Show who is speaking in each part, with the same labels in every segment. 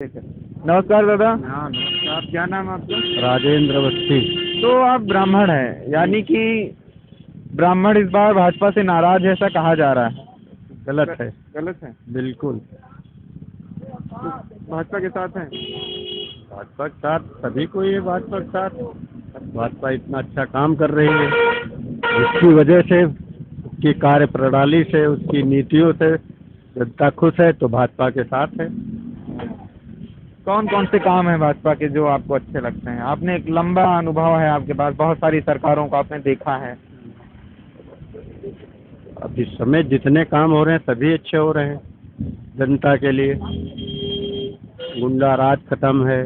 Speaker 1: ठीक है। नमस्कार दादा।
Speaker 2: हाँ नमस्कार। क्या नाम है आपका?
Speaker 1: राजेंद्र अवस्थी। तो आप ब्राह्मण हैं, यानी कि ब्राह्मण इस बार भाजपा से नाराज है, ऐसा कहा जा रहा है। गलत है?
Speaker 2: गलत है।
Speaker 1: बिल्कुल।
Speaker 2: तो भाजपा के साथ हैं।
Speaker 1: भाजपा के साथ सभी को ये भाजपा के साथ, भाजपा इतना अच्छा काम कर रही है, जिसकी वजह से, उसकी कार्य प्रणाली से, उसकी नीतियों से जनता खुश है, तो भाजपा के साथ है। कौन कौन से काम हैं भाजपा के जो आपको अच्छे लगते हैं? आपने एक लंबा अनुभव है आपके पास, बहुत सारी सरकारों को आपने देखा है। अब इस समय जितने काम हो रहे हैं सभी अच्छे हो रहे हैं जनता के लिए। गुंडा राज खत्म है,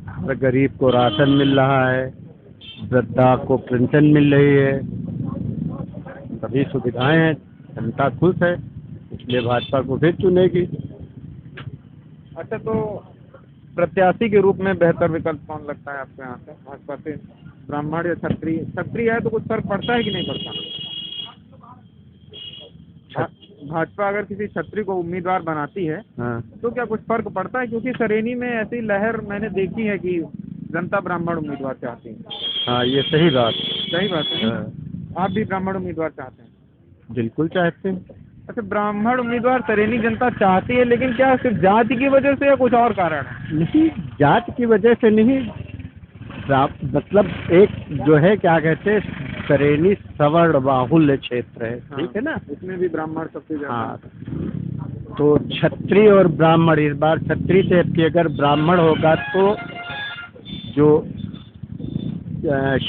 Speaker 1: हर गरीब को राशन मिल रहा है, वृद्धा को पेंशन मिल रही है, सभी सुविधाएं हैं, जनता खुश है, इसलिए भाजपा को फिर चुनेगी। अच्छा, तो प्रत्याशी के रूप में बेहतर विकल्प कौन लगता है आपको यहाँ से भाजपा से? ब्राह्मण या क्षत्रिय? क्षत्रिय है तो कुछ फर्क पड़ता है कि नहीं पड़ता? भाजपा अगर किसी क्षत्रिय को उम्मीदवार बनाती है तो क्या कुछ फर्क पड़ता है? क्योंकि सरेनी में ऐसी लहर मैंने देखी है कि जनता ब्राह्मण उम्मीदवार चाहती है। हाँ, ये सही बात है।
Speaker 2: आप भी ब्राह्मण उम्मीदवार चाहते हैं?
Speaker 1: बिल्कुल चाहते हैं।
Speaker 2: अच्छा, ब्राह्मण उम्मीदवार सरेनी जनता चाहती है, लेकिन क्या सिर्फ जाति की वजह से या कुछ और कारण है?
Speaker 1: नहीं, जात की वजह से नहीं, मतलब एक जो है क्या कहते हैं, सरेनी सवर्ण बाहुल्य क्षेत्र है।
Speaker 2: हाँ,
Speaker 1: ठीक है ना,
Speaker 2: इसमें भी ब्राह्मण सबसे ज्यादा।
Speaker 1: हाँ, तो क्षत्रिय और ब्राह्मण, इस बार क्षत्रिय से कि अगर ब्राह्मण होगा तो जो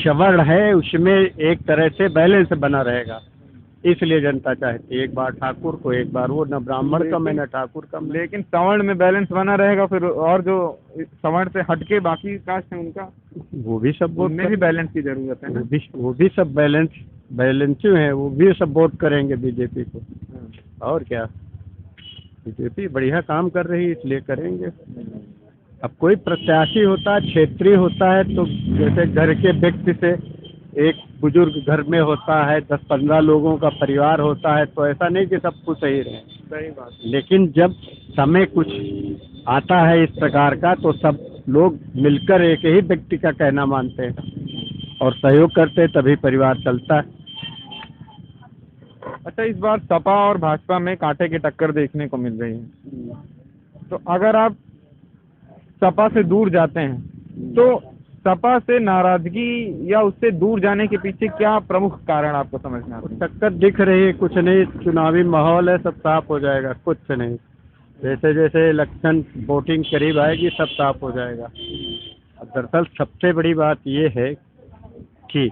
Speaker 1: सवर्ण है उसमें एक तरह से बैलेंस बना रहेगा, इसलिए जनता चाहती है एक बार ठाकुर को, एक बार वो, न ब्राह्मण कम है न ठाकुर कम।
Speaker 2: लेकिन सवर्ण में बैलेंस बना रहेगा फिर, और जो सवर्ण से हटके बाकी कास्ट है उनका,
Speaker 1: वो भी सब वोट,
Speaker 2: उनमें भी बैलेंस की जरूरत है ना?
Speaker 1: वो भी सब बैलेंस है, वो भी सब वोट करेंगे बीजेपी को। और क्या, बीजेपी बढ़िया काम कर रही है इसलिए करेंगे। अब कोई प्रत्याशी होता है, क्षेत्रीय होता है, तो जैसे घर के व्यक्ति से, एक बुजुर्ग घर में होता है, 10-15 लोगों का परिवार होता है, तो ऐसा नहीं कि सब कुछ सही रहे।
Speaker 2: सही बात।
Speaker 1: लेकिन जब समय कुछ आता है इस प्रकार का, तो सब लोग मिलकर एक ही व्यक्ति का कहना मानते हैं और सहयोग करते हैं, तभी परिवार चलता है।
Speaker 2: अच्छा, इस बार सपा और भाजपा में कांटे की टक्कर देखने को मिल रही है, तो अगर आप सपा से दूर जाते हैं तो सपा से नाराजगी या उससे दूर जाने के पीछे क्या प्रमुख कारण आपको समझ में आता है?
Speaker 1: टक्कर दिख रही है, कुछ नहीं, चुनावी माहौल है, सब साफ हो जाएगा। कुछ नहीं, जैसे जैसे इलेक्शन वोटिंग करीब आएगी सब साफ हो जाएगा। अब दरअसल सबसे बड़ी बात ये है कि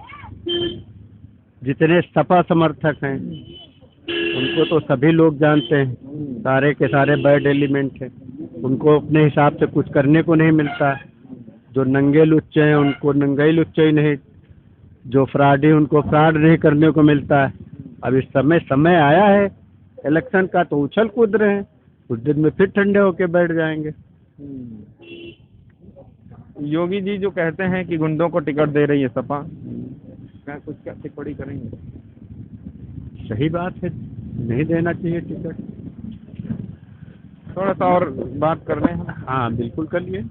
Speaker 1: जितने सपा समर्थक हैं उनको तो सभी लोग जानते हैं, सारे के सारे बैड एलिमेंट हैं, उनको अपने हिसाब से कुछ करने को नहीं मिलता। जो नंगे लुच्चे हैं उनको नंगे लुच्चे ही नहीं, जो फ्रॉडी उनको फ्रॉड नहीं करने को मिलता है। अब इस समय आया है इलेक्शन का, तो उछल कूद रहे हैं, कुछ दिन में फिर ठंडे होके बैठ जाएंगे।
Speaker 2: योगी जी जो कहते हैं कि गुंडों को टिकट दे रही है सपा, क्या कुछ क्या टिप्पणी करेंगे?
Speaker 1: सही बात है, नहीं देना चाहिए टिकट।
Speaker 2: थोड़ा सा और बात कर रहे हैं।
Speaker 1: हाँ बिल्कुल करिए।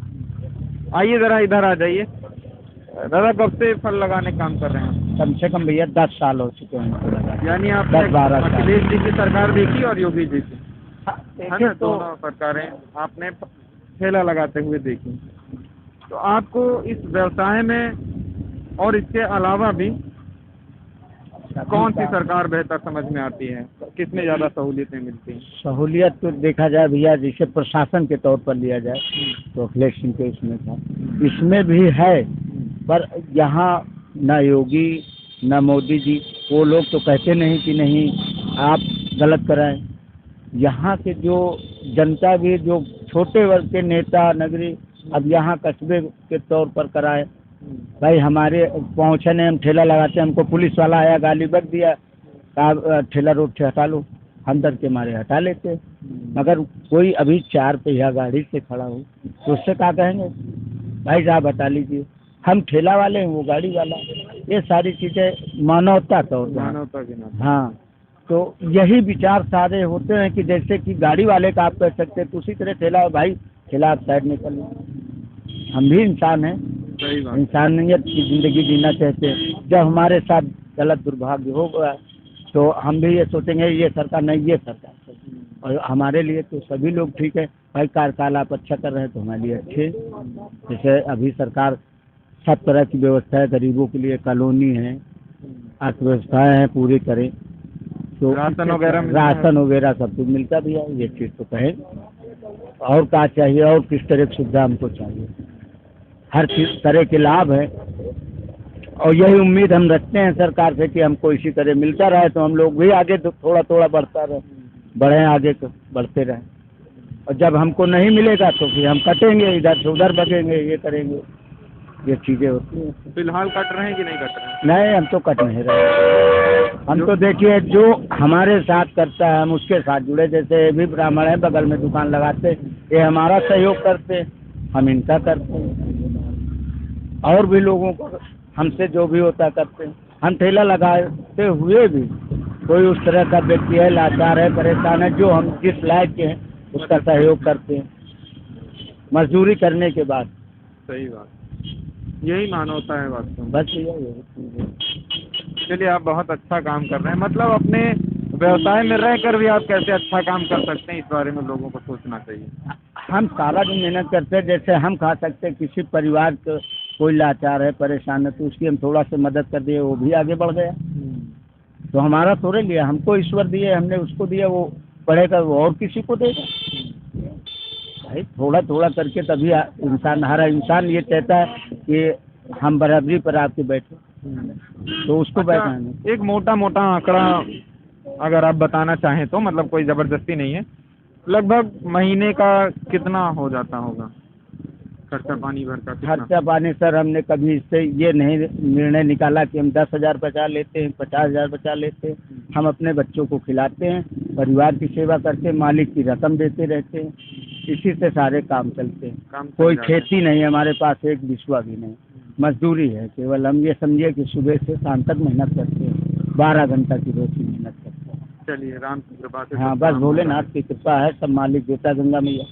Speaker 2: आइए जरा इधर आ जाइए। दादा, कब से फल लगाने का काम कर रहे हैं?
Speaker 1: कम से कम भैया 10 साल हो चुके हैं।
Speaker 2: यानी आप
Speaker 1: 10-12 साल।
Speaker 2: अखिलेश जी की सरकार देखी और योगी जी की, है ना?
Speaker 1: तो
Speaker 2: दोनों सरकारें आपने ठेला लगाते हुए देखी, तो आपको इस व्यवसाय में और इसके अलावा भी कौन सी सरकार बेहतर समझ में आती है? किसमें ज़्यादा सहूलियतें मिलती हैं?
Speaker 1: सहूलियत तो देखा जाए भैया, जैसे प्रशासन के तौर पर लिया जाए तो अखिलेश सिंह के इसमें था, इसमें भी है, पर यहाँ न योगी न मोदी जी, वो लोग तो कहते नहीं कि नहीं आप गलत कराएं। यहाँ के जो जनता भी, जो छोटे वर्ग के नेता नगरी, अब यहाँ कस्बे के तौर पर कराए। भाई हमारे पहुँचे नहीं, हम ठेला लगाते हैं, हमको पुलिस वाला आया, गाली बक दिया, कहा ठेला रोड से हटा लो, हम डर के मारे हटा लेते। मगर कोई अभी 4 पहिया गाड़ी से खड़ा हो तो उससे क्या कहेंगे, भाई साहब हटा लीजिए, हम ठेला वाले हैं, वो गाड़ी वाला। ये सारी चीज़ें मानवता तौर पर,
Speaker 2: मानवता के नाते।
Speaker 1: हाँ, तो यही विचार सारे होते हैं कि जैसे कि गाड़ी वाले का आप कह सकते हैं, तो उसी तरह ठेला, भाई खिलाफ साइड निकल। हम भी इंसान हैं,
Speaker 2: सही बात।
Speaker 1: इंसानियत की ज़िंदगी जीना चाहते हैं। जब हमारे साथ गलत दुर्भाग्य होगा तो हम भी ये सोचेंगे ये सरकार नहीं, ये सरकार सही। और हमारे लिए तो सभी लोग ठीक है भाई, कार्यकाल आप अच्छा कर रहे हैं तो हमारे लिए अच्छे। जैसे अभी सरकार सब तरह की व्यवस्था है, गरीबों के लिए कॉलोनी है, अर्थव्यवस्थाएँ हैं पूरी करें तो
Speaker 2: राशन वगैरह मिलता है?
Speaker 1: राशन वगैरह सब कुछ मिलता भी है, ये चीज़ तो कहें। और क्या चाहिए, और किस तरह की सुविधा हमको चाहिए, हर चीज़ तरह के लाभ है। और यही उम्मीद हम रखते हैं सरकार से कि हमको इसी तरह मिलता रहे तो हम लोग भी आगे थोड़ा थोड़ा बढ़ता रहे, बढ़ें आगे तो बढ़ते रहें। और जब हमको नहीं मिलेगा तो फिर हम कटेंगे, इधर से उधर बगेंगे, ये करेंगे, ये चीज़ें होती हैं।
Speaker 2: फिलहाल कट रहे हैं कि नहीं कट रहे हैं?
Speaker 1: नहीं, हम तो कट नहीं रहे। हम तो देखिए जो हमारे साथ करता है हम उसके साथ जुड़े। जैसे ये भी ब्राह्मण है, बगल में दुकान लगाते, ये हमारा सहयोग करते, हम इनका करते हैं। और भी लोगों को हमसे जो भी होता करते हैं। हम ठेला लगाते हुए भी कोई उस तरह का व्यक्ति है, लाचार है, परेशान है, जो हम जिस लायक के हैं उसका सहयोग करते हैं मजदूरी करने के बाद।
Speaker 2: सही बात, यही मानवता है वास्तव में।
Speaker 1: बस यही।
Speaker 2: चलिए, आप बहुत अच्छा काम कर रहे हैं। मतलब अपने व्यवसाय में रहकर भी आप कैसे अच्छा काम कर सकते हैं, इस बारे में लोगों को सोचना चाहिए।
Speaker 1: हम सारा दिन मेहनत करते हैं, जैसे हम खा सकते हैं, किसी परिवार को कोई लाचार है, परेशान है, तो उसकी हम थोड़ा सा मदद कर दिए, वो भी आगे बढ़ गया। तो हमारा थोड़े लिया, हमको ईश्वर दिए, हमने उसको दिया, वो पढ़ेगा वो और किसी को देगा। भाई थोड़ा थोड़ा करके तभी इंसान, हर इंसान ये चाहता है कि हम बराबरी पर आके बैठे, तो उसको बैठाना।
Speaker 2: एक मोटा मोटा आंकड़ा अगर आप बताना चाहें तो, मतलब कोई ज़बरदस्ती नहीं है, लगभग महीने का कितना हो जाता होगा खर्चा पानी भर का?
Speaker 1: खर्चा पानी सर हमने कभी इससे ये नहीं निर्णय निकाला कि हम 10,000 बचा लेते हैं, 50,000 बचा लेते हैं। हम अपने बच्चों को खिलाते हैं, परिवार की सेवा करते हैं, मालिक की रकम देते रहते हैं, इसी से सारे काम चलते हैं। कोई खेती नहीं है हमारे पास, एक बिस्वा भी नहीं, मजदूरी है केवल। हम ये समझिए कि सुबह से शाम तक मेहनत करते हैं, 12 घंटा की रोज की मेहनत करते हैं।
Speaker 2: चलिए, राम की कृपा से।
Speaker 1: हाँ, बस भोलेनाथ की कृपा है, सब मालिक देता, गंगा मैया।